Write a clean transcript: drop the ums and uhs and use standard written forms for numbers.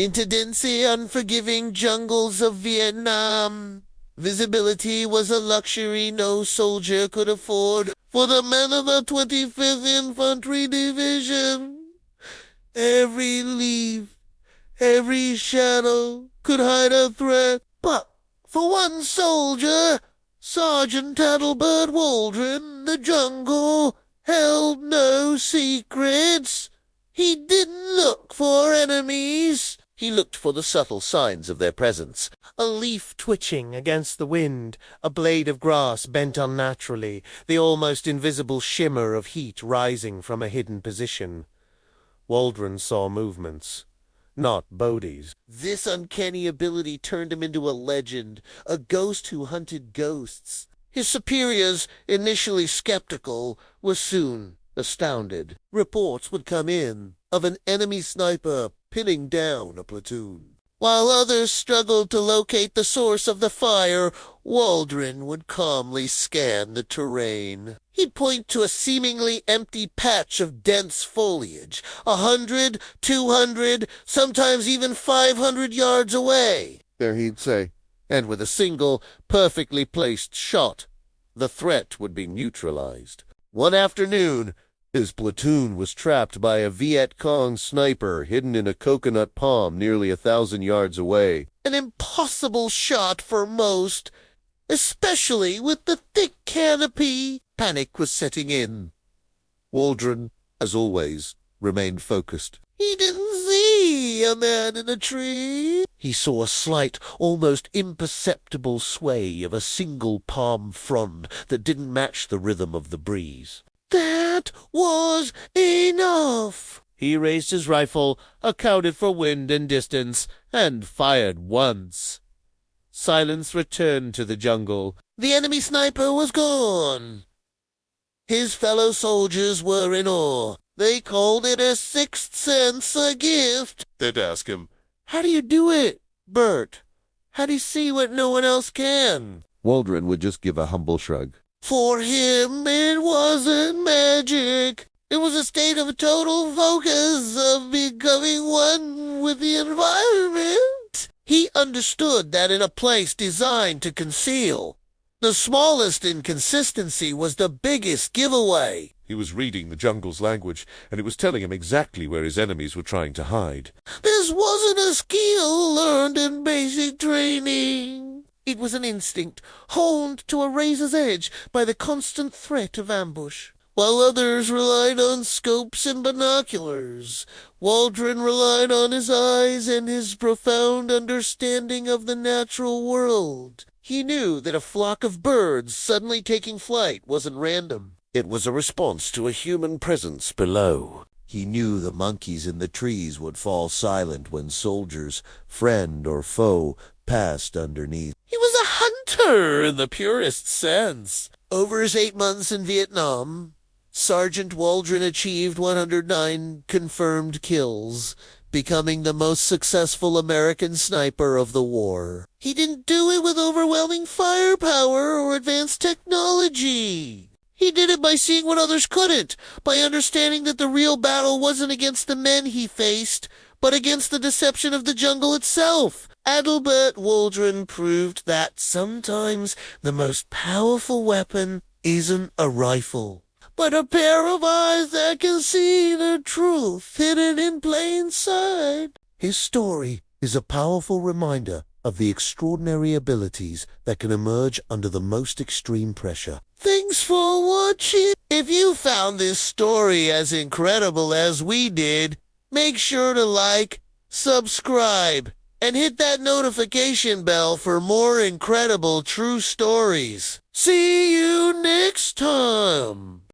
into dense, unforgiving jungles of Vietnam. Visibility was a luxury no soldier could afford for the men of the 25th Infantry Division. Every leaf, every shadow could hide a threat, but for one soldier, Sergeant Adelbert Waldron, the jungle held no secrets. He didn't look for enemies. He looked for the subtle signs of their presence. A leaf twitching against the wind, a blade of grass bent unnaturally, the almost invisible shimmer of heat rising from a hidden position. Waldron saw movements, not Bodhi's. This uncanny ability turned him into a legend, a ghost who hunted ghosts. His superiors, initially skeptical, were soon astounded. Reports would come in of an enemy sniper pinning down a platoon. While others struggled to locate the source of the fire, Waldron would calmly scan the terrain. He'd point to a seemingly empty patch of dense foliage, 100, 200, sometimes even 500 yards away. There he'd say, and with a single, perfectly placed shot, the threat would be neutralized. One afternoon, his platoon was trapped by a Viet Cong sniper hidden in a coconut palm nearly 1,000 yards away. An impossible shot for most, especially with the thick canopy. Panic was setting in. Waldron, as always, remained focused. He didn't see a man in a tree. He saw a slight, almost imperceptible sway of a single palm frond that didn't match the rhythm of the breeze. That was enough. He raised his rifle, accounted for wind and distance, and fired once. Silence returned to the jungle. The enemy sniper was gone. His fellow soldiers were in awe. They called it a sixth sense, a gift. They'd ask him, "How do you do it, Bert? How do you see what no one else can?" Waldron would just give a humble shrug. For him, it wasn't magic. It was a state of total focus, of becoming one with the environment. He understood that in a place designed to conceal, the smallest inconsistency was the biggest giveaway. He was reading the jungle's language, and it was telling him exactly where his enemies were trying to hide. This wasn't a skill learned in basic training. It was an instinct, honed to a razor's edge by the constant threat of ambush. While others relied on scopes and binoculars, Waldron relied on his eyes and his profound understanding of the natural world. He knew that a flock of birds suddenly taking flight wasn't random. It was a response to a human presence below. He knew the monkeys in the trees would fall silent when soldiers, friend or foe, passed underneath. He was a hunter in the purest sense. Over his 8 months in Vietnam, Sergeant Waldron achieved 109 confirmed kills, becoming the most successful American sniper of the war. He didn't do it with overwhelming firepower or advanced technology. He did it by seeing what others couldn't, by understanding that the real battle wasn't against the men he faced, but against the deception of the jungle itself. Adelbert Waldron proved that sometimes the most powerful weapon isn't a rifle, but a pair of eyes that can see the truth hidden in plain sight. His story is a powerful reminder of the extraordinary abilities that can emerge under the most extreme pressure. Thanks for watching. If you found this story as incredible as we did, make sure to like, subscribe, and hit that notification bell for more incredible true stories. See you next time.